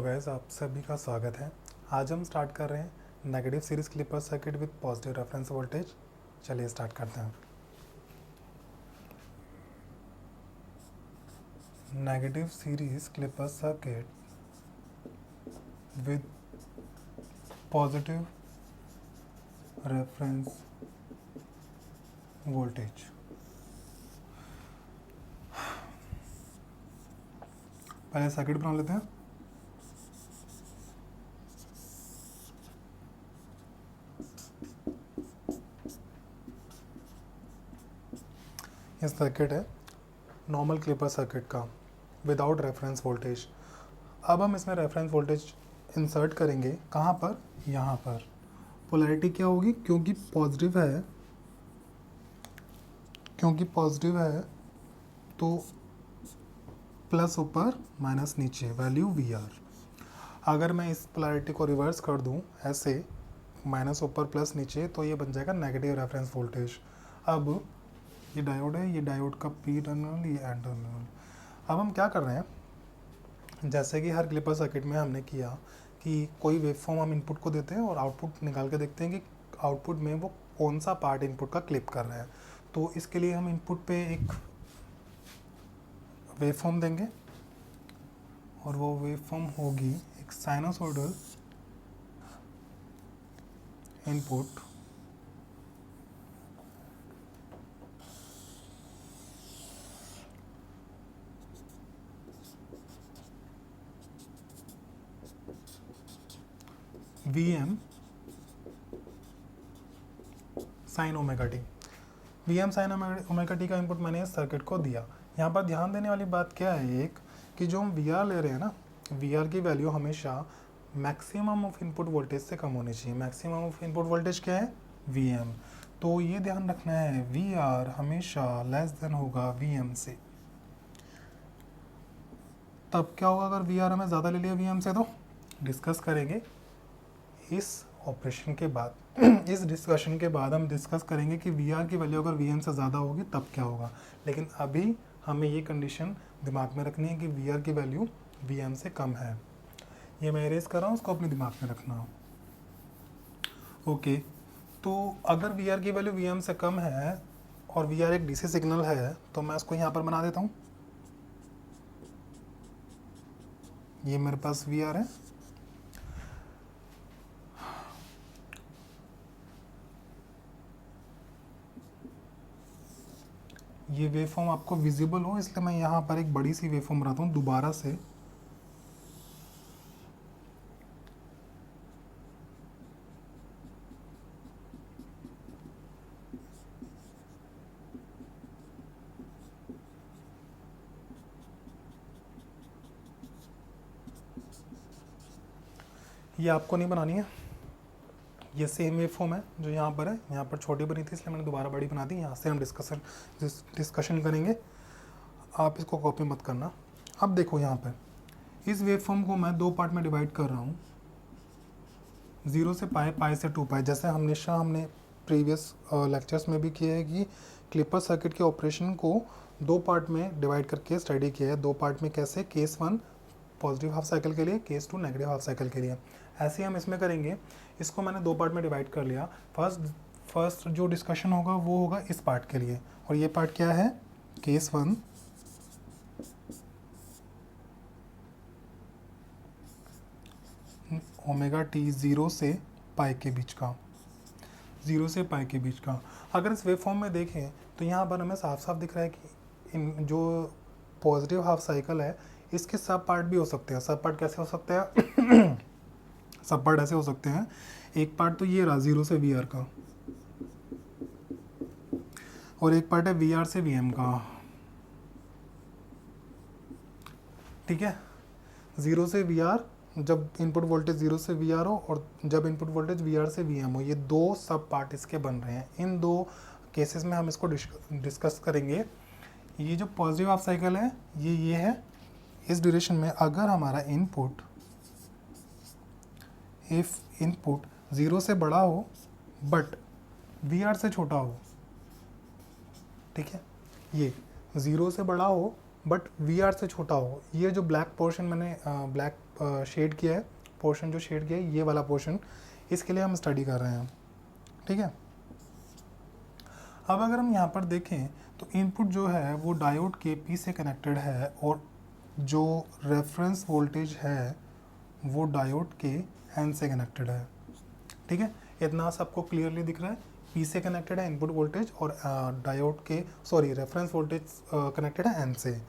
Guys, आप सभी का स्वागत है। आज हम स्टार्ट कर रहे हैं negative series clipper circuit with positive reference voltage. चलिए स्टार्ट करते हैं। Negative series clipper circuit with positive reference voltage. पहले सर्किट बना लेते हैं। ये सर्किट है नॉर्मल क्लिपर सर्किट का विदाउट रेफरेंस वोल्टेज। अब हम इसमें रेफरेंस वोल्टेज इंसर्ट करेंगे। कहाँ पर? यहाँ पर। पोलैरिटी क्या होगी? क्योंकि पॉजिटिव है तो प्लस ऊपर माइनस नीचे, वैल्यू वी आर। अगर मैं इस पोलैरिटी को रिवर्स कर दूँ ऐसे, माइनस ऊपर प्लस नीचे, तो ये बन जाएगा नेगेटिव रेफरेंस वोल्टेज। अब ये डायोड है, ये डायोड का पी टर्मिनल, ये एन टर्मिनल। अब हम क्या कर रहे हैं, जैसे कि हर क्लिपर सर्किट में हमने किया कि कोई वेवफॉर्म हम इनपुट को देते हैं और आउटपुट निकाल के देखते हैं कि आउटपुट में वो कौन सा पार्ट इनपुट का क्लिप कर रहा है। तो इसके लिए हम इनपुट पे एक वेवफॉर्म देंगे और वो वेवफॉर्म होगी एक sinusoidal input V M sine omega T. V M sine omega T का इनपुट मैंने इस सर्किट को दिया। यहाँ पर ध्यान देने वाली बात क्या है, एक कि जो हम वी आर ले रहे हैं ना, वी आर की वैल्यू हमेशा मैक्सिमम ऑफ इनपुट वोल्टेज से कम होनी चाहिए। मैक्सिमम ऑफ इनपुट वोल्टेज क्या है? V M. तो ये ध्यान रखना है, वी आर हमेशा लेस देन होगा वी एम से। तब क्या होगा अगर वी आर हमें ज़्यादा ले लिया वी एम से? तो डिस्कस करेंगे इस ऑपरेशन के बाद। इस डिस्कशन के बाद हम डिस्कस करेंगे कि वी आर की वैल्यू अगर वी एम से ज़्यादा होगी तब क्या होगा। लेकिन अभी हमें ये कंडीशन दिमाग में रखनी है कि वी आर की वैल्यू वी एम से कम है। ये मैं इरेज कर रहा हूँ, उसको अपने दिमाग में रखना। ओके, तो अगर वी आर की वैल्यू वी एम से कम है और वी आर एक डीसी सिग्नल है, तो मैं इसको यहाँ पर बना देता हूँ। ये मेरे पास वी आर है। ये वेवफॉर्म आपको विजिबल हो इसलिए मैं यहाँ पर एक बड़ी सी वेवफॉर्म बनाता हूँ दोबारा से। ये आपको नहीं बनानी है, ये सेम वेवफॉर्म है जो यहाँ पर है। यहाँ पर छोटी बनी थी इसलिए मैंने दोबारा बड़ी बना दी। यहाँ से हम डिस्कशन करेंगे, आप इसको कॉपी मत करना। अब देखो यहाँ पर इस वेवफॉर्म को मैं दो पार्ट में डिवाइड कर रहा हूँ, 0 से पाई, पाई से 2 पाई। जैसे हमने प्रीवियस लेक्चर्स में भी किया है कि क्लिपर सर्किट के ऑपरेशन को दो पार्ट में डिवाइड करके स्टडी किया है। दो पार्ट में कैसे? केस 1 पॉजिटिव हाफ साइकिल के लिए, केस 2 नेगेटिव हाफ साइकिल के लिए। ऐसे ही हम इसमें करेंगे। इसको मैंने दो पार्ट में डिवाइड कर लिया। फर्स्ट जो डिस्कशन होगा वो होगा इस पार्ट के लिए, और ये पार्ट क्या है? केस 1 ओमेगा टी 0 से पाई के बीच का, 0 से पाई के बीच का। अगर इस वेवफॉर्म में देखें तो यहाँ पर हमें साफ साफ दिख रहा है कि इन जो पॉजिटिव हाफ साइकिल है इसके सब पार्ट भी हो सकते हैं। सब पार्ट कैसे हो सकते हैं? सब पार्ट ऐसे हो सकते हैं। एक पार्ट तो ये रहा 0 से वी आर का, और एक पार्ट है वी आर से वी एम का। ठीक है, 0 से वी आर, जब इनपुट वोल्टेज 0 से वी आर हो और जब इनपुट वोल्टेज वी आर से वी एम हो, ये दो सब पार्ट इसके बन रहे हैं। इन दो केसेस में हम इसको डिस्कस करेंगे। ये जो पॉजिटिव हाफ साइकिल है ये है। इस ड्यूरेशन में अगर हमारा इनपुट, इफ इनपुट 0 से बड़ा हो बट वी आर से छोटा हो, ठीक है, ये 0 से बड़ा हो बट वी आर से छोटा हो, ये जो ब्लैक पोर्शन मैंने ब्लैक शेड किया है, पोर्शन जो शेड किया है ये वाला पोर्शन, इसके लिए हम स्टडी कर रहे हैं, ठीक है। अब अगर हम यहाँ पर देखें तो इनपुट जो है वो डायोड के पी से कनेक्टेड है और जो रेफरेंस वोल्टेज है वो डायोड के एन से कनेक्टेड है, ठीक है। इतना सबको क्लियरली दिख रहा है, पी से कनेक्टेड है इनपुट वोल्टेज और डायोड के रेफरेंस वोल्टेज कनेक्टेड है एन से।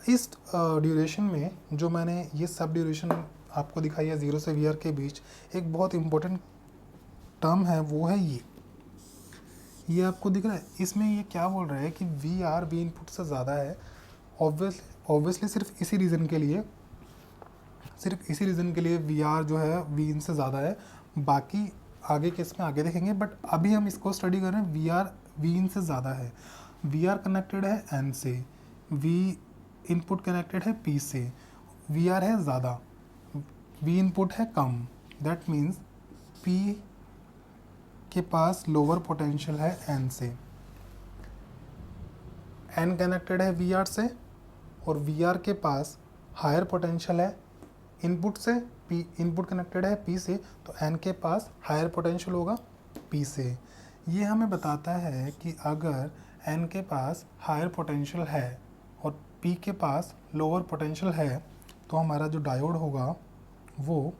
इस ड्यूरेशन में जो मैंने ये सब ड्यूरेशन आपको दिखाई है 0 से वी आर के बीच, एक बहुत इंपॉर्टेंट टर्म है वो है ये आपको दिख रहा है। इसमें ये क्या बोल रहा है कि वी आर वी इनपुट से ज़्यादा है, ऑब्वियसली सिर्फ इसी रीज़न के लिए वी आर जो है वी इन से ज़्यादा है, बाकी आगे केस में आगे देखेंगे। बट अभी हम इसको स्टडी कर रहे हैं, वी आर वी इन से ज़्यादा है, वी आर कनेक्टेड है एन से, वी इनपुट कनेक्टेड है पी से, वी आर है ज़्यादा, वी इनपुट है कम, दैट मीन्स पी के पास लोअर पोटेंशियल है एन से, एन कनेक्टेड है वी आर से और वी आर के पास हायर पोटेंशियल है इनपुट से, पी इनपुट कनेक्टेड है पी से, तो एन के पास हायर पोटेंशियल होगा पी से। ये हमें बताता है कि अगर एन के पास हायर पोटेंशियल है और पी के पास लोअर पोटेंशियल है तो हमारा जो डायोड होगा वो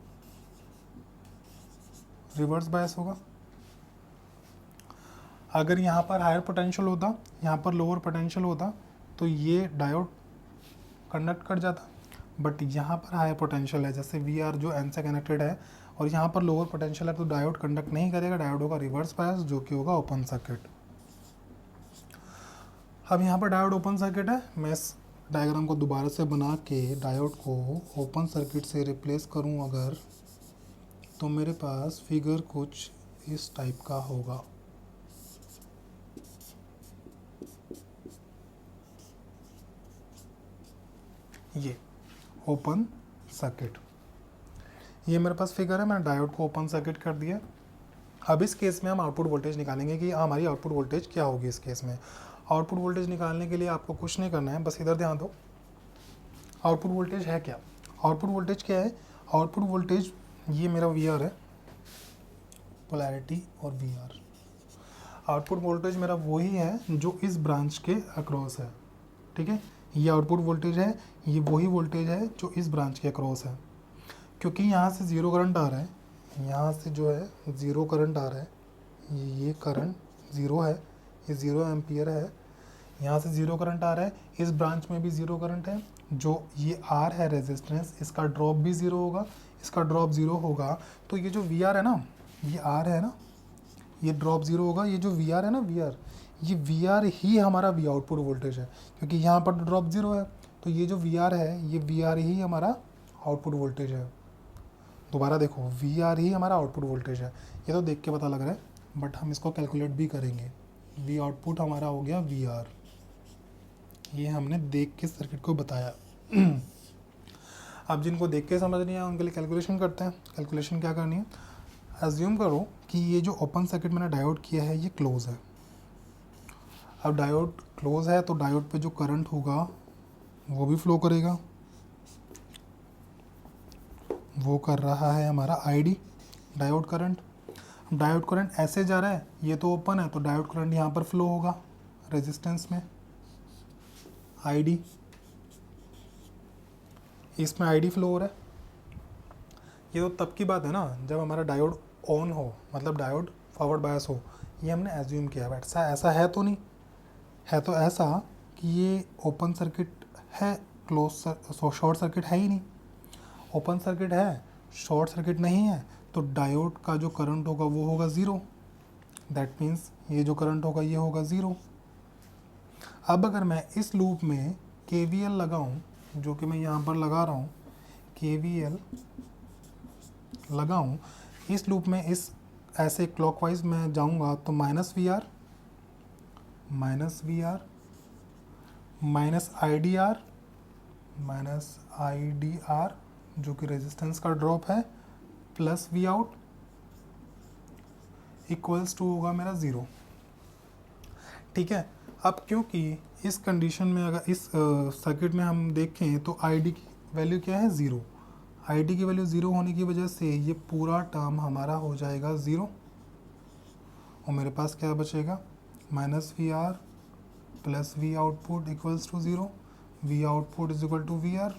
रिवर्स बायस होगा। अगर यहाँ पर हायर पोटेंशियल होता, यहाँ पर लोअर पोटेंशियल होता तो ये डायोड कंडक्ट कर जाता, बट यहाँ पर हायर पोटेंशियल है, जैसे वी आर जो एन से कनेक्टेड है और यहाँ पर लोअर पोटेंशियल है, तो डायोड कंडक्ट नहीं करेगा, डायोड होगा रिवर्स बायस जो कि होगा ओपन सर्किट। अब यहाँ पर डायोड ओपन सर्किट है, मैं इस डायग्राम को दोबारा से बना के डायोड को ओपन सर्किट से रिप्लेस करूँ अगर, तो मेरे पास फिगर कुछ इस टाइप का होगा। ये ओपन सर्किट, ये मेरे पास फिगर है, मैंने डायोड को ओपन सर्किट कर दिया। अब इस केस में हम आउटपुट वोल्टेज निकालेंगे कि हमारी आउटपुट वोल्टेज क्या होगी। इस केस में आउटपुट वोल्टेज निकालने के लिए आपको कुछ नहीं करना है, बस इधर ध्यान दो। आउटपुट वोल्टेज है क्या? आउटपुट वोल्टेज क्या है? आउटपुट वोल्टेज ये मेरा वी आर है, पोलैरिटी और वी आर। आउटपुट वोल्टेज मेरा वही है जो इस ब्रांच के अक्रॉस है, ठीक है। ये आउटपुट वोल्टेज है, ये वही वोल्टेज है जो इस ब्रांच के अक्रॉस है। क्योंकि यहाँ से ज़ीरो करंट आ रहा है, यहाँ से जो है ज़ीरो करंट आ रहा है, ये करंट ज़ीरो है, ये 0 एम्पियर है, यहाँ से ज़ीरो करंट आ रहा है, इस ब्रांच में भी ज़ीरो करंट है। जो ये R है रेजिस्टेंस, इसका ड्रॉप भी ज़ीरो होगा, इसका ड्रॉप ज़ीरो होगा, तो ये जो VR है ना, ये R है ना, ये ड्रॉप ज़ीरो होगा। ये जो VR है ना, ये VR ही हमारा V आउटपुट वोल्टेज है, क्योंकि यहाँ पर ड्रॉप ज़ीरो है, तो ये जो VR है ये VR ही हमारा आउटपुट वोल्टेज है। दोबारा देखो, VR ही हमारा आउटपुट वोल्टेज है, ये तो देख के पता लग रहा है, बट हम इसको कैलकुलेट भी करेंगे। V आउटपुट हमारा हो गया VR, ये हमने देख के सर्किट को बताया। अब जिनको देख के समझ नहीं आया उनके लिए कैलकुलेशन करते हैं। कैलकुलेशन क्या करनी है? एज्यूम करो कि ये जो ओपन सर्किट मैंने डायोड किया है ये क्लोज है। अब डायोड क्लोज है तो डायोड पे जो करंट होगा वो भी फ्लो करेगा, वो कर रहा है हमारा ID diode current. Diode current ऐसे जा रहा है, ये तो ओपन है, तो डायोड करंट यहाँ पर फ्लो होगा रेजिस्टेंस में, ID, इसमें ID फ्लो हो रहा है। ये तो तब की बात है ना जब हमारा डायोड ऑन हो, मतलब डायोड फॉरवर्ड बायस हो। ये हमने एज्यूम किया, बट ऐसा है तो नहीं, है तो ऐसा कि ये ओपन सर्किट है, क्लोज शॉर्ट सर्किट है ही नहीं। ओपन सर्किट है, शॉर्ट सर्किट नहीं है, तो डायोड का जो करंट होगा वो होगा ज़ीरो, दैट मीन्स ये जो करंट होगा ये होगा ज़ीरो। अब अगर मैं इस लूप में KVL लगाऊं, जो कि मैं यहाँ पर लगा रहा हूँ, KVL लगाऊं इस लूप में, इस ऐसे क्लॉकवाइज मैं जाऊँगा तो minus V R minus IDR जो कि रेजिस्टेंस का ड्रॉप है, plus V out equals to होगा मेरा ज़ीरो, ठीक है। अब क्योंकि इस कंडीशन में, अगर इस सर्किट में हम देखें तो ID की वैल्यू क्या है? ज़ीरो। आई टी की वैल्यू 0 होने की वजह से ये पूरा टर्म हमारा हो जाएगा 0 और मेरे पास क्या बचेगा minus V R plus V output equals to 0, V output is equal to V R.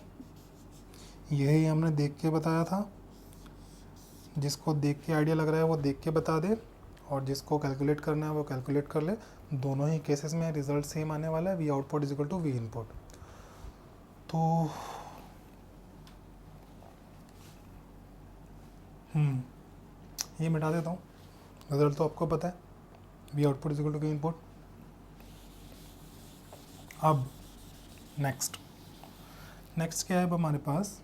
यही हमने देख के बताया था। जिसको देख के आइडिया लग रहा है वो देख के बता दे और जिसको कैलकुलेट करना है वो कैलकुलेट कर ले। दोनों ही केसेस में रिजल्ट सेम आने वाला है, V output is equal to V input. तो ये मिटा देता हूँ, रिजल्ट तो आपको पता है, V output is equal to V input. अब नेक्स्ट क्या है अब हमारे पास,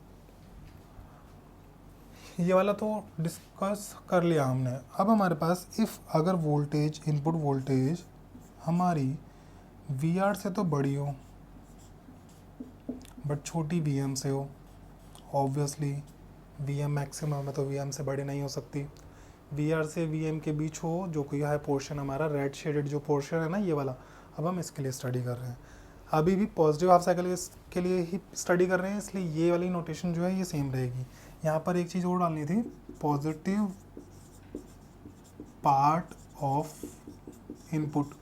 ये वाला तो डिस्कस कर लिया हमने। अब हमारे पास इफ़ अगर वोल्टेज इनपुट वोल्टेज हमारी वी आर से तो बड़ी हो बट छोटी वी एम से हो, ऑब्वियसली वी एम मैक्सिमम है तो वी एम से बड़ी नहीं हो सकती। वी आर से वी एम के बीच हो, जो कि है पोर्शन हमारा रेड शेडेड जो पोर्शन है ना ये वाला, अब हम इसके लिए स्टडी कर रहे हैं। अभी भी पॉजिटिव हाफ साइकिल के लिए ही स्टडी कर रहे हैं, इसलिए ये वाली नोटेशन जो है ये सेम रहेगी। यहाँ पर एक चीज़ और डालनी थी, positive part of input.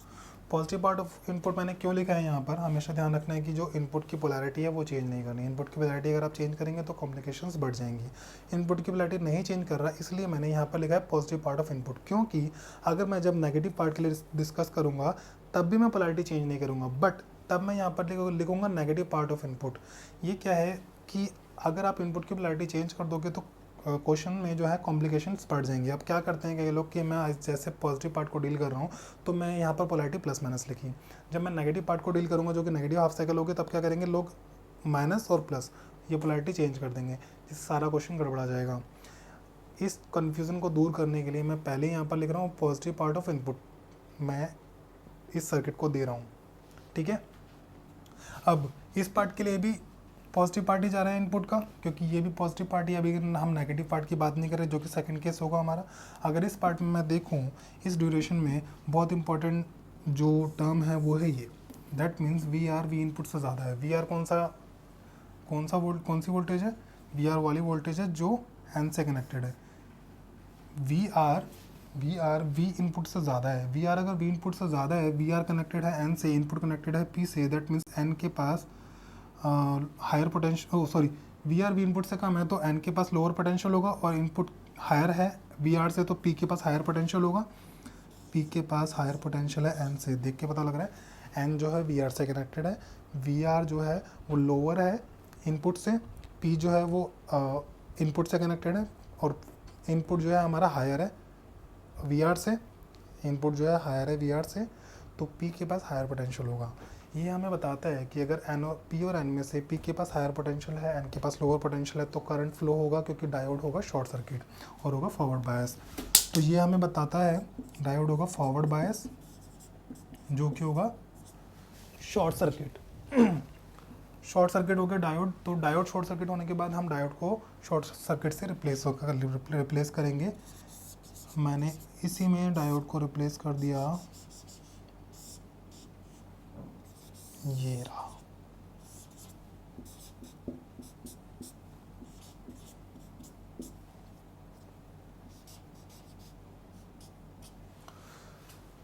Positive part of input मैंने क्यों लिखा है यहाँ पर, हमेशा ध्यान रखना है कि जो इनपुट की पोलैरिटी है वो चेंज नहीं करनी। इनपुट की पोलैरिटी अगर आप चेंज करेंगे तो कॉम्प्लिकेशंस बढ़ जाएंगी। इनपुट की पोलैरिटी नहीं चेंज कर रहा, इसलिए मैंने यहाँ पर लिखा है पॉजिटिव पार्ट ऑफ इनपुट, क्योंकि अगर मैं जब नेगेटिव पार्ट के लिए डिस्कस करूँगा तब भी मैं पोलैरिटी चेंज नहीं करूँगा, बट तब मैं यहाँ पर लिखूँगा नेगेटिव पार्ट ऑफ इनपुट। ये क्या है कि अगर आप इनपुट की पोलैरिटी चेंज कर दोगे तो क्वेश्चन में जो है कॉम्प्लिकेशंस बढ़ जाएंगे। अब क्या करते हैं कई लोग कि मैं जैसे पॉजिटिव पार्ट को डील कर रहा हूँ तो मैं यहाँ पर पोलैरिटी प्लस माइनस लिखी, जब मैं नेगेटिव पार्ट को डील करूँगा जो कि नेगेटिव हाफ साइकिल होगी तब क्या करेंगे लोग माइनस और प्लस ये पोलैरिटी चेंज कर देंगे, इससे सारा क्वेश्चन गड़बड़ा जाएगा। इस कन्फ्यूज़न को दूर करने के लिए मैं पहले यहाँ पर लिख रहा हूँ पॉजिटिव पार्ट ऑफ इनपुट, मैं इस सर्किट को दे रहा हूँ, ठीक है। अब इस पार्ट के लिए भी पॉजिटिव पार्ट ही जा रहा है इनपुट का, क्योंकि ये भी पॉजिटिव पार्ट ही, अभी हम नेगेटिव पार्ट की बात नहीं कर रहे जो कि सेकंड केस होगा हमारा। अगर इस पार्ट में मैं देखूँ इस ड्यूरेशन में बहुत इंपॉर्टेंट जो टर्म है वो है ये, that means V R V input से ज़्यादा है। वी आर कौन सी वोल्टेज है, वी आर वाली वोल्टेज है जो एन से कनेक्टेड है। वी आर वी इनपुट से ज़्यादा है। वी आर अगर वी इनपुट से ज़्यादा है, वी आर कनेक्टेड है एन से, इनपुट कनेक्टेड है पी से, दैट मीन्स एन के पास higher potential, V R V input से कम है तो एन के पास लोअर पोटेंशियल होगा, और इनपुट हायर है वी आर से तो पी के पास हायर पोटेंशियल होगा। पी के पास हायर पोटेंशियल है एन से, देख के पता लग रहा है एन जो है वी आर से कनेक्टेड है, वी आर जो है वो लोअर है इनपुट से, पी जो है वो इनपुट से कनेक्टेड है, और इनपुट जो है हमारा हायर है वी आर से, इनपुट जो है हायर है वी आर से, तो पी के पास हायर पोटेंशियल होगा। ये हमें बताता है कि अगर एन और पी और एन में से पी के पास हायर पोटेंशियल है, एन के पास लोअर पोटेंशियल है, तो करंट फ्लो होगा क्योंकि डायोड होगा शॉर्ट सर्किट और होगा फॉरवर्ड बायस। तो ये हमें बताता है डायोड होगा फॉरवर्ड बायस जो कि होगा शॉर्ट सर्किट। शॉर्ट सर्किट हो गया डायोड, तो डायोड शॉर्ट सर्किट होने के बाद हम डायोड को शॉर्ट सर्किट से रिप्लेस करेंगे। मैंने इसी में डायोड को रिप्लेस कर दिया, ये रहा।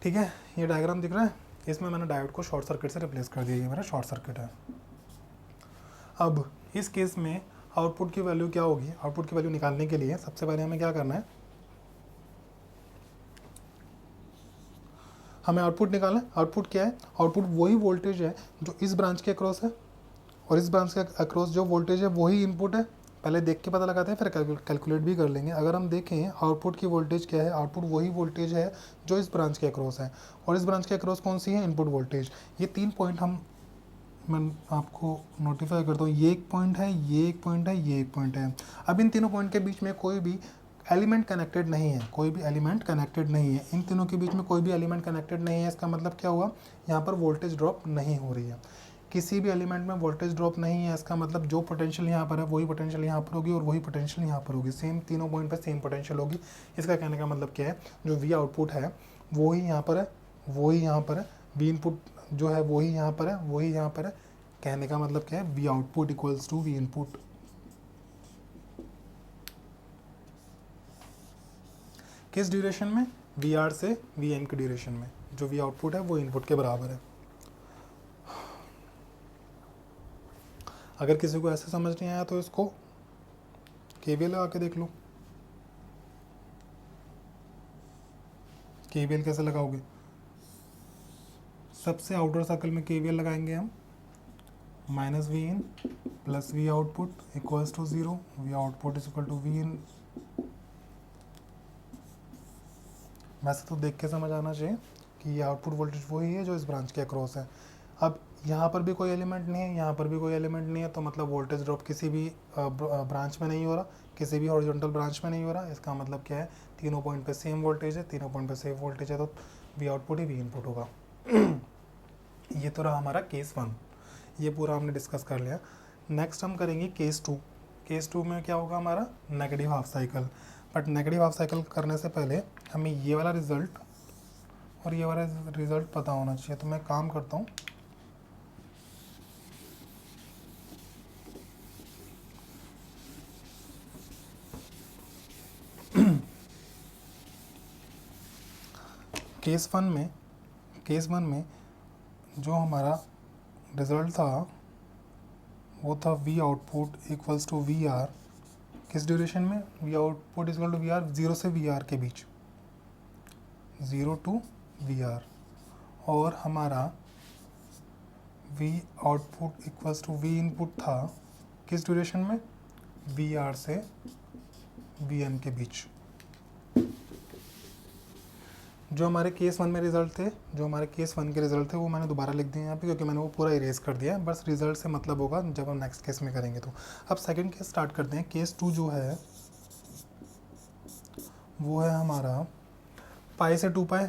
ठीक है, ये डायग्राम दिख रहा है, इसमें मैंने डायोड को शॉर्ट सर्किट से रिप्लेस कर दिया, ये मेरा शॉर्ट सर्किट है। अब इस केस में आउटपुट की वैल्यू क्या होगी, आउटपुट की वैल्यू निकालने के लिए सबसे पहले हमें क्या करना है, हमें आउटपुट निकालना है। आउटपुट क्या है, आउटपुट वही वोल्टेज है जो इस ब्रांच के अक्रॉस है, और इस ब्रांच के अक्रॉस जो वोल्टेज है वही इनपुट है। पहले देख के पता लगाते हैं फिर कैलकुलेट भी कर लेंगे। अगर हम देखें आउटपुट की वोल्टेज क्या है, आउटपुट वही वोल्टेज है जो इस ब्रांच के अक्रॉस है, और इस ब्रांच के अक्रॉस कौन सी है, इनपुट वोल्टेज। ये 3 पॉइंट मैं आपको नोटिफाई करता हूँ, ये एक पॉइंट है, ये एक पॉइंट है, ये एक पॉइंट है। अब इन तीनों पॉइंट के बीच में कोई भी एलिमेंट कनेक्टेड नहीं है, कोई भी एलिमेंट कनेक्टेड नहीं है, इन तीनों के बीच में कोई भी एलिमेंट कनेक्टेड नहीं है। इसका मतलब क्या हुआ, यहाँ पर वोल्टेज ड्रॉप नहीं हो रही है, किसी भी एलिमेंट में वोल्टेज ड्रॉप नहीं है। इसका मतलब जो पोटेंशियल यहाँ पर है वही पोटेंशियल यहाँ पर होगी और वही पोटेंशियल यहाँ पर होगी, सेम तीनों पॉइंट पर सेम पोटेंशियल होगी। इसका कहने का मतलब क्या है, जो वी आउटपुट है वही यहाँ पर है, वही यहाँ पर है, वी इनपुट जो है वही यहाँ पर है, वही यहाँ पर है। कहने का मतलब क्या है, V output equals to V input. किस ड्यूरेशन में? वी आर से वी एन की ड्यूरेशन में। जो वी आउटपुट है वो इनपुट के बराबर है। अगर किसी को ऐसे समझ नहीं आया तो इसको केवीएल लगा के देख लो। केवीएल कैसे लगाओगे? सबसे आउटर सर्कल में केवीएल लगाएंगे हम, minus V in plus V output equals to 0, V output is equal to V in. वैसे तो देख के समझ आना चाहिए कि ये आउटपुट वोल्टेज वही है जो इस ब्रांच के अक्रॉस है। अब यहाँ पर भी कोई एलिमेंट नहीं है, यहाँ पर भी कोई एलिमेंट नहीं है, तो मतलब वोल्टेज ड्रॉप किसी भी ब्रांच में नहीं हो रहा, किसी भी हॉरिजॉन्टल ब्रांच में नहीं हो रहा। इसका मतलब क्या है? तीनों पॉइंट पे सेम वोल्टेज है, तीनों पॉइंट पे सेम वोल्टेज है, तो V output he we input होगा। ये तो रहा हमारा केस 1, ये पूरा हमने डिस्कस कर लिया। नेक्स्ट हम करेंगे केस 2। केस 2 में क्या होगा हमारा? Negative half cycle. But negative half cycle करने से पहले हमें ये वाला रिजल्ट और ये वाला रिजल्ट पता होना चाहिए। तो मैं काम करता हूँ, केस वन में जो हमारा रिजल्ट था वो था V output equals to V R. किस ड्यूरेशन में? V output equal to V R 0 से वी आर के बीच, 0 टू वी आर। और हमारा V output equals to V input था किस ड्यूरेशन में? वी आर से वी एन के बीच। जो हमारे केस 1 में रिजल्ट थे, जो हमारे केस 1 के रिजल्ट थे वो मैंने दोबारा लिख दिए यहाँ पे, क्योंकि मैंने वो पूरा इरेज कर दिया है। बस रिजल्ट से मतलब होगा जब हम नेक्स्ट केस में करेंगे। तो अब सेकंड केस स्टार्ट करते हैं। केस 2 जो है वो है हमारा पाई से 2 पाई।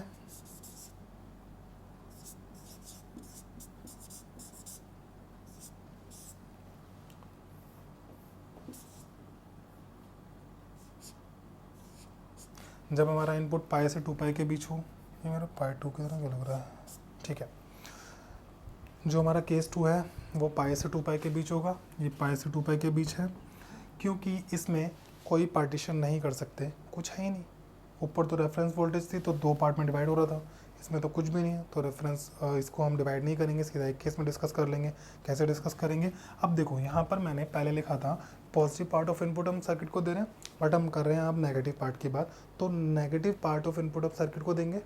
जब हमारा इनपुट पाई से 2 पाई के बीच हो, ये मेरा पाई 2 की तरह क्यों लग रहा है? ठीक है, जो हमारा केस 2 है वो पाई से 2 पाई के बीच होगा। ये पाई से 2 पाई के बीच है क्योंकि इसमें कोई पार्टीशन नहीं कर सकते, कुछ है ही नहीं। ऊपर तो रेफरेंस वोल्टेज थी तो 2 पार्ट में डिवाइड हो रहा था, इसमें तो कुछ भी नहीं है, तो रेफरेंस इसको हम डिवाइड नहीं करेंगे, सीधा एक केस में डिस्कस कर लेंगे। कैसे डिस्कस करेंगे? अब देखो, यहाँ पर मैंने पहले लिखा था पॉजिटिव पार्ट ऑफ इनपुट हम सर्किट को दे रहे हैं, बट हम कर रहे हैं अब नेगेटिव पार्ट की बात, तो negative part of input of circuit को देंगे।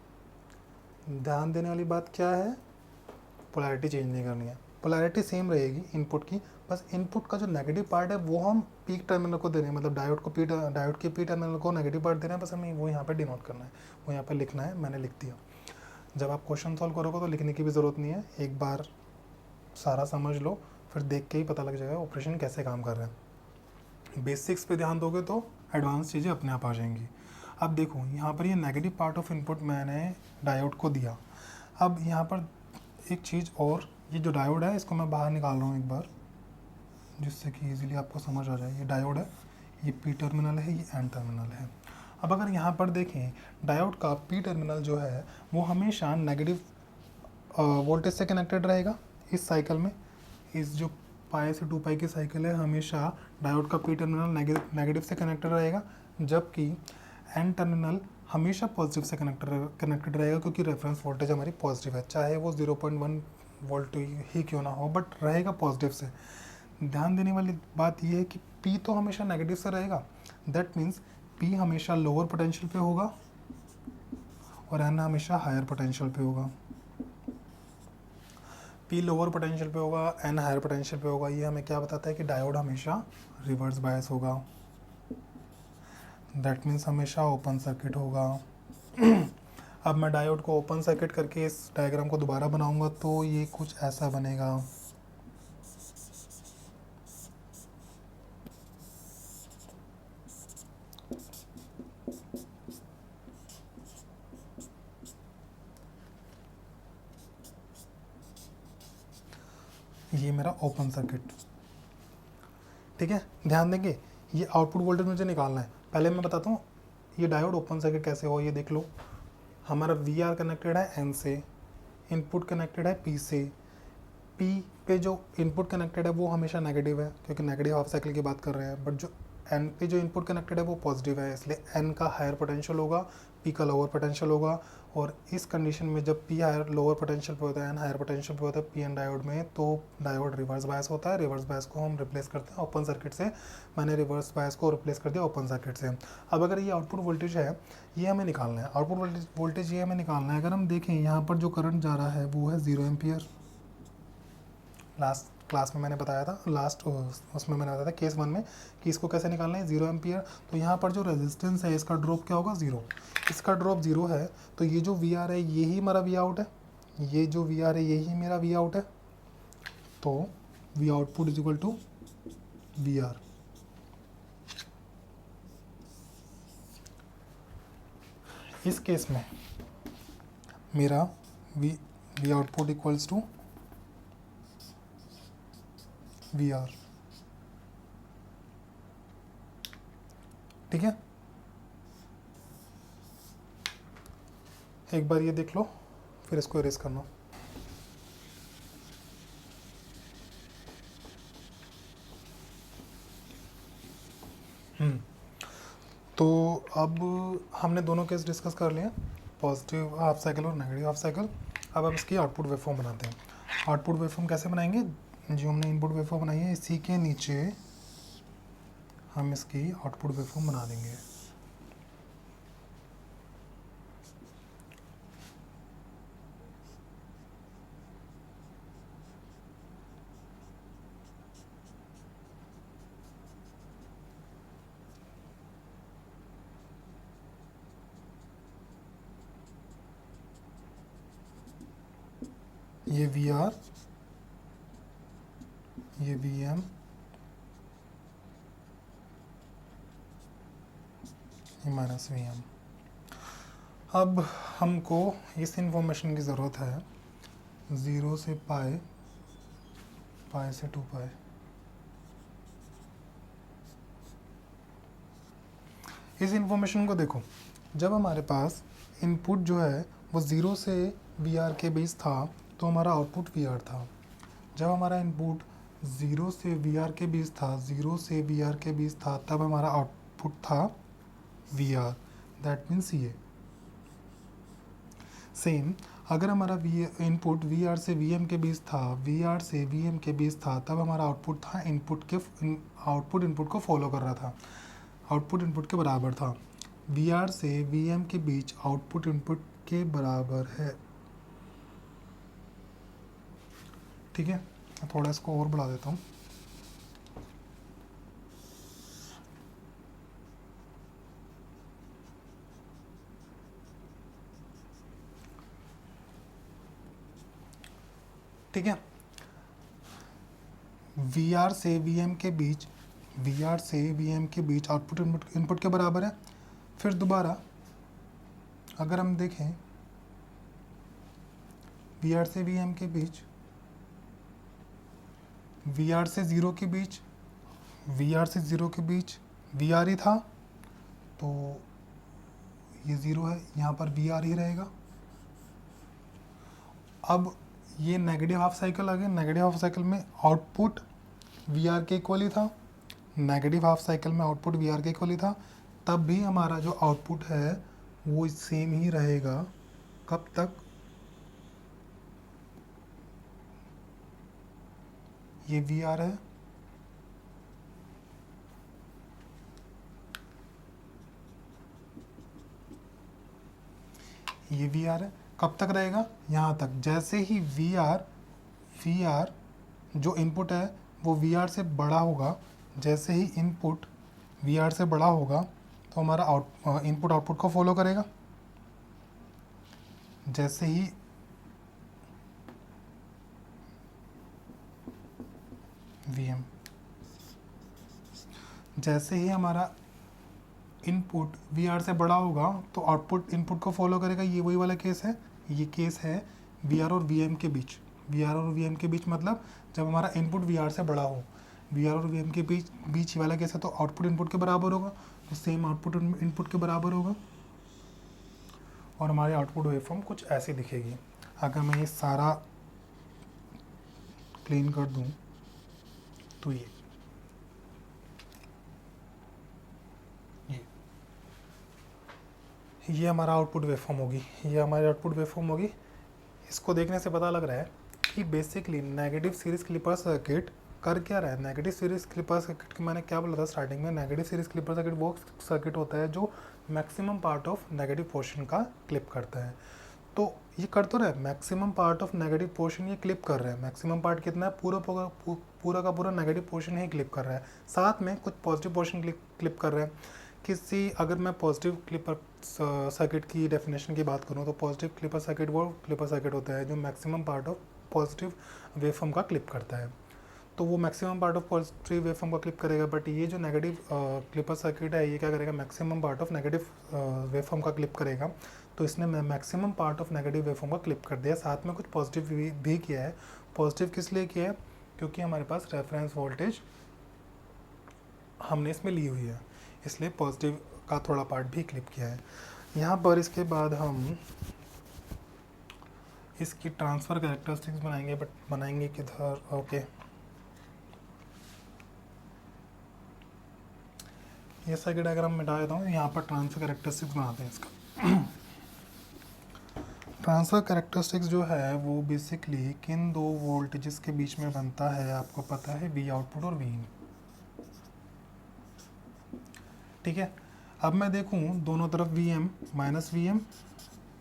ध्यान देने वाली बात क्या है? पोलैरिटी चेंज नहीं करनी है, पोलैरिटी सेम रहेगी इनपुट की, बस इनपुट का जो नेगेटिव पार्ट है वो हम पीक टर्मिनल को दे रहे हैं, मतलब डायोड के पी टर्मिनल को नेगेटिव पार्ट दे रहे हैं, बस हमें वो यहाँ पर डिनोट करना है, वो यहाँ पर लिखना है। मैंने लिख दिया। जब आप क्वेश्चन सॉल्व करोगे तो लिखने की भी ज़रूरत नहीं है, एक बार सारा समझ लो, फिर देख के ही पता लग जाएगा ऑपरेशन कैसे काम कर रहे हैं। बेसिक्स पे ध्यान दोगे तो एडवांस चीज़ें अपने आप आ जाएंगी। अब देखो, यहाँ पर ये नेगेटिव पार्ट ऑफ इनपुट मैंने डायोड को दिया। अब यहाँ पर एक चीज़ और, ये जो डायोड है इसको मैं बाहर निकाल रहा हूँ एक बार, जिससे कि इजीली आपको समझ आ जाए। ये डायोड है, ये पी टर्मिनल है, ये एन टर्मिनल है। अब अगर यहाँ पर देखें, डायोड का पी टर्मिनल जो है वो हमेशा नेगेटिव वोल्टेज से कनेक्टेड रहेगा इस साइकिल में। इस जो पाई से 2 पाई की साइकिल है, हमेशा डायोड का पी टर्मिनल नेगेटिव से कनेक्टेड रहेगा, जबकि एन टर्मिनल हमेशा पॉजिटिव से कनेक्टेड रहेगा, क्योंकि रेफरेंस वोल्टेज हमारी पॉजिटिव है, चाहे वो 0.1 वोल्ट ही क्यों ना हो, बट रहेगा पॉजिटिव से। ध्यान देने वाली बात यह है कि P तो हमेशा नेगेटिव से रहेगा, दैट मीन्स P हमेशा लोअर पोटेंशियल पे होगा और N हमेशा हायर पोटेंशियल पे होगा। P लोअर पोटेंशियल पे होगा, N हायर पोटेंशियल पे होगा। ये हमें क्या बताता है कि डायोड हमेशा रिवर्स बायस होगा, दैट मीन्स हमेशा ओपन सर्किट होगा। अब मैं डायोड को ओपन सर्किट करके इस डायग्राम को दोबारा बनाऊंगा तो ये कुछ ऐसा बनेगा। ये मेरा ओपन सर्किट, ठीक है। ध्यान देंगे, ये आउटपुट वोल्टेज मुझे निकालना है। पहले मैं बताता हूँ ये डायोड ओपन सर्किट कैसे हो। ये देख लो, हमारा वी आर कनेक्टेड है एन से, इनपुट कनेक्टेड है पी से। पी पे जो इनपुट कनेक्टेड है वो हमेशा नेगेटिव है, क्योंकि नेगेटिव हाफ साइकिल की बात कर रहे हैं, बट जो एन पे जो इनपुट कनेक्टेड है वो पॉजिटिव है, इसलिए एन का हायर पोटेंशियल होगा, पी का लोअर पोटेंशियल होगा। और इस कंडीशन में जब पी हायर लोअर पोटेंशियल पे होता है, एन हायर पोटेंशियल पे होता है पी एन डायोड में, तो डायोड रिवर्स बायस होता है। रिवर्स बायस को हम रिप्लेस करते हैं ओपन सर्किट से। मैंने रिवर्स बायस को रिप्लेस कर दिया ओपन सर्किट से। अब अगर ये आउटपुट वोल्टेज है, ये हमें निकालना है, आउटपुट वोल्टेज ये हमें निकालना है। अगर हम देखें यहाँ पर जो करंट जा रहा है वो है 0 एम्पियर। लास्ट क्लास में मैंने बताया था, लास्ट उसमें मैंने बताया था केस 1 में कि इसको कैसे निकालना है, 0 एम्पियर। तो यहाँ पर जो रेजिस्टेंस है इसका ड्रॉप क्या होगा, 0। इसका ड्रॉप 0 है, तो ये जो वी आर है यही हमारा वी आउट है, ये जो वी आर है यही मेरा वी आउट है। तो V output is equal to V R. इस केस में मेरा V output equals to V R. ठीक है, एक बार ये देख लो, फिर इसको इरेज करना। तो अब हमने दोनों केस डिस्कस कर लिए, पॉजिटिव हाफ साइकिल और नेगेटिव हाफ साइकिल। अब हम इसकी आउटपुट वेवफॉर्म बनाते हैं। आउटपुट वेवफॉर्म कैसे बनाएंगे, जो हमने इनपुट वेवफॉर्म बनाई है इसी के नीचे हम इसकी आउटपुट वेवफॉर्म बना देंगे। ये वी आर, ये वी एम, ये माइनस वी एम। अब हमको इस इंफॉर्मेशन की ज़रूरत है 0 से पाई, पाई से 2 पाई। इस इंफॉर्मेशन को देखो, जब हमारे पास इनपुट जो है वो 0 से वी आर के बीच था तो हमारा आउटपुट वी आर था। जब हमारा इनपुट 0 से वी आर के बीच था, 0 से वी आर के बीच था, तब हमारा आउटपुट था वी आर। दैट मीन्स ये सेम। अगर हमारा इनपुट वी आर से वी एम के बीच था, वी आर से वी एम के बीच था, तब हमारा आउटपुट था आउटपुट इनपुट को फॉलो कर रहा था, आउटपुट इनपुट के बराबर था। वी आर से वी एम के बीच आउटपुट इनपुट के बराबर है। ठीक है, थोड़ा इसको और बढ़ा देता हूँ। ठीक है, वी आर से वी एम के बीच, वी आर से वी एम के बीच आउटपुट इनपुट के बराबर है। फिर दोबारा अगर हम देखें वी आर से वी एम के बीच, वी आर से 0 के बीच, वी आर से 0 के बीच वी आर ही था, तो ये 0 है, यहाँ पर वी आर ही रहेगा। अब ये नेगेटिव हाफ साइकिल आ गया, नेगेटिव हाफ साइकिल में आउटपुट वी आर के इक्वल ही था, नेगेटिव हाफ साइकिल में आउटपुट वी आर के इक्वल ही था, तब भी हमारा जो आउटपुट है वो सेम ही रहेगा। कब तक, ये वी आर है, ये वी आर है, कब तक रहेगा, यहाँ तक। जैसे ही वी आर जो इनपुट है वो वी आर से बड़ा होगा, जैसे ही इनपुट वी आर से बड़ा होगा तो हमारा इनपुट आउटपुट को फॉलो करेगा। जैसे ही वी एम, जैसे ही हमारा इनपुट वी आर से बड़ा होगा तो आउटपुट इनपुट को फॉलो करेगा। ये वही वाला केस है, ये केस है वी आर और वी एम के बीच। वी आर और वी एम के बीच मतलब जब हमारा इनपुट वी आर से बड़ा हो, वी आर और वी एम के बीच वाला केस है, तो आउटपुट इनपुट के बराबर होगा, तो सेम आउटपुट इनपुट के बराबर होगा और हमारी आउटपुट वेवफॉर्म कुछ ऐसी दिखेगी। अगर मैं ये सारा क्लीन कर दूँ तो ये ये हमारा आउटपुट वेवफॉर्म होगी, ये हमारी आउटपुट वेवफॉर्म होगी। इसको देखने से पता लग रहा है कि basically negative series clipper circuit कर क्या रहा है। नेगेटिव सीरीज क्लिपर सर्किट की मैंने क्या बोला था स्टार्टिंग में, नेगेटिव सीरीज क्लिपर सर्किट वो सर्किट होता है जो maximum part of negative portion का क्लिप करता है। तो ये कर तो रहा है, maximum part of negative portion ये क्लिप कर रहा है। मैक्सिमम पार्ट कितना है, पूरा का पूरा नेगेटिव पोर्शन ही क्लिप कर रहा है, साथ में कुछ पॉजिटिव पोर्शन क्लिप कर रहा है। किसी अगर मैं पॉजिटिव क्लिपर सर्किट की डेफिनेशन की बात करूँ तो पॉजिटिव क्लिपर सर्किट वो क्लिपर सर्किट होता है जो maximum part of positive waveform का क्लिप करता है। तो वो maximum part of positive waveform का क्लिप करेगा। बट ये जो नेगेटिव क्लिपर सर्किट है ये क्या करेगा, maximum part of negative waveform का क्लिप करेगा। तो इसने maximum part of negative waveform का क्लिप कर दिया, साथ में कुछ पॉजिटिव भी किया है। पॉजिटिव किस लिए किया है, क्योंकि हमारे पास रेफरेंस वोल्टेज हमने इसमें ली हुई है, इसलिए पॉजिटिव का थोड़ा पार्ट भी क्लिप किया है यहाँ पर। इसके बाद हम इसकी ट्रांसफ़र कैरेक्टरिस्टिक्स बनाएंगे, बट बनाएंगे किधर, ओके ये सर्किट डायग्राम मिटा देता हूँ, यहाँ पर ट्रांसफ़र कैरेक्टरिस्टिक्स बनाते हैं इसका। ट्रांसफ़र कैरेक्टरिस्टिक्स जो है वो बेसिकली किन दो वोल्टेजेस के बीच में बनता है, आपको पता है, वी आउटपुट और वी इन। ठीक है, अब मैं देखूं दोनों तरफ V M minus V M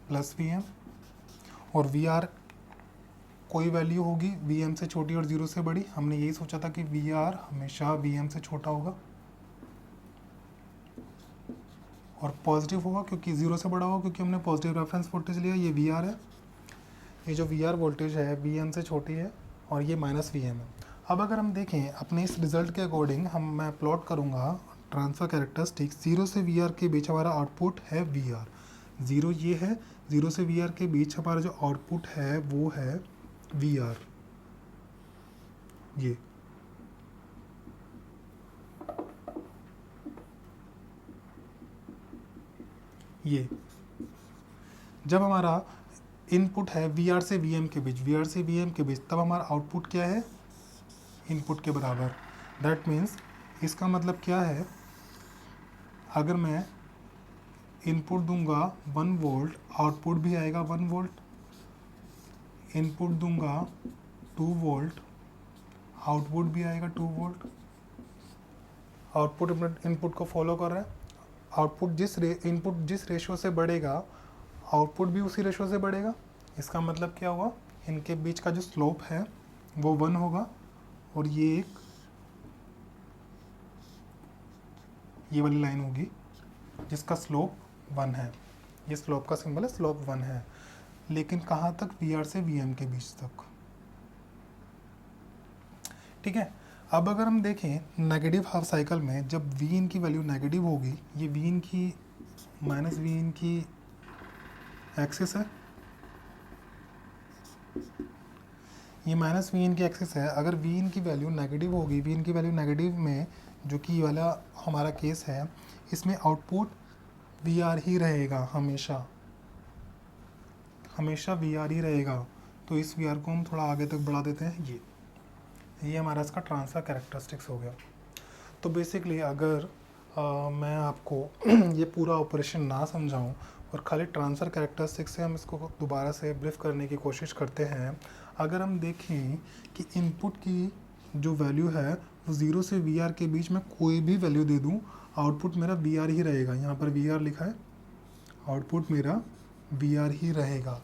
plus V M और वी आर कोई वैल्यू होगी वी एम से छोटी और ज़ीरो से बड़ी। हमने यही सोचा था कि वी आर हमेशा वी एम से छोटा होगा और पॉजिटिव होगा क्योंकि ज़ीरो से बड़ा होगा, क्योंकि हमने पॉजिटिव रेफरेंस वोल्टेज लिया। ये वी आर है, ये जो वी आर वोल्टेज है वी एम से छोटी है और ये माइनस वी एम है। अब अगर हम देखें अपने इस रिज़ल्ट के अकॉर्डिंग मैं प्लॉट करूँगा ट्रांसफ़र कैरेक्टरिस्टिक। ज़ीरो से वी आर के बीच हमारा आउटपुट है वी आर, ज़ीरो ये है, ज़ीरो से वी आर के बीच हमारा जो आउटपुट है वो है वी आर। ये जब हमारा इनपुट है वी आर से वी एम के बीच, वी आर से वी एम के बीच, तब हमारा आउटपुट क्या है, इनपुट के बराबर। दैट मीन्स इसका मतलब क्या है, अगर मैं इनपुट दूंगा 1 वोल्ट आउटपुट भी आएगा 1 वोल्ट, इनपुट दूंगा 2 वोल्ट आउटपुट भी आएगा 2 वोल्ट। आउटपुट इनपुट को फॉलो कर रहा है। आउटपुट इनपुट जिस रेशो से बढ़ेगा आउटपुट भी उसी रेशो से बढ़ेगा। इसका मतलब क्या हुआ, इनके बीच का जो स्लोप है वो 1 होगा और ये वाली लाइन होगी जिसका स्लोप 1 है। ये स्लोप का सिंबल है, स्लोप 1 है। लेकिन कहाँ तक, वी आर से वी एम के बीच तक। ठीक है, अब अगर हम देखें नेगेटिव हाफ साइकिल में जब वी इन की वैल्यू नेगेटिव होगी, ये वी इन की माइनस वी इन की एक्सिस है, ये माइनस वी इन की एक्सिस है। अगर वी इन की वैल्यू नेगेटिव होगी, वी इन की वैल्यू नेगेटिव में जो कि वाला हमारा केस है, इसमें आउटपुट वी आर ही रहेगा, हमेशा हमेशा वी आर ही रहेगा। तो इस वी आर को हम थोड़ा आगे तक बढ़ा देते हैं। ये हमारा इसका ट्रांसफ़र कैरेक्टरिस्टिक्स हो गया। तो बेसिकली अगर मैं आपको ये पूरा ऑपरेशन ना समझाऊं और खाली ट्रांसफ़र कैरेक्टरिस्टिक्स से हम इसको दोबारा से ब्रीफ करने की कोशिश करते हैं। अगर हम देखें कि इनपुट की जो वैल्यू है वो 0 से वी आर के बीच में कोई भी वैल्यू दे दूं, आउटपुट मेरा वी आर ही रहेगा। यहाँ पर वी आर लिखा है, आउटपुट मेरा वी आर ही रहेगा।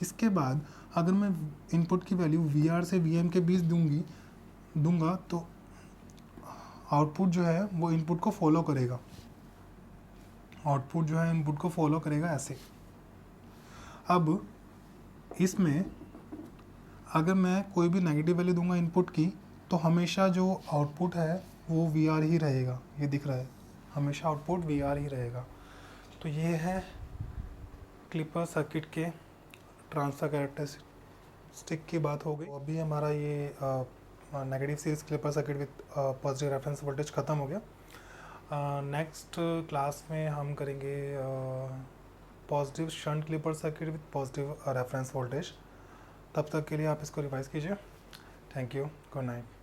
इसके बाद अगर मैं इनपुट की वैल्यू वी आर से वी एम के बीच दूंगा तो आउटपुट जो है वो इनपुट को फॉलो करेगा, आउटपुट जो है इनपुट को फॉलो करेगा ऐसे। अब इसमें अगर मैं कोई भी नेगेटिव वैल्यू दूंगा इनपुट की तो हमेशा जो आउटपुट है वो वी आर ही रहेगा। ये दिख रहा है, हमेशा आउटपुट वी आर ही रहेगा। तो ये है क्लिपर सर्किट के ट्रांसफ़र कैरेक्टरिस्टिक की बात हो गई। तो अभी हमारा ये negative series clipper circuit with positive reference voltage ख़त्म हो गया। नेक्स्ट क्लास में हम करेंगे positive shunt clipper circuit with positive reference voltage. तब तक के लिए आप इसको रिवाइज कीजिए। Thank you, good night.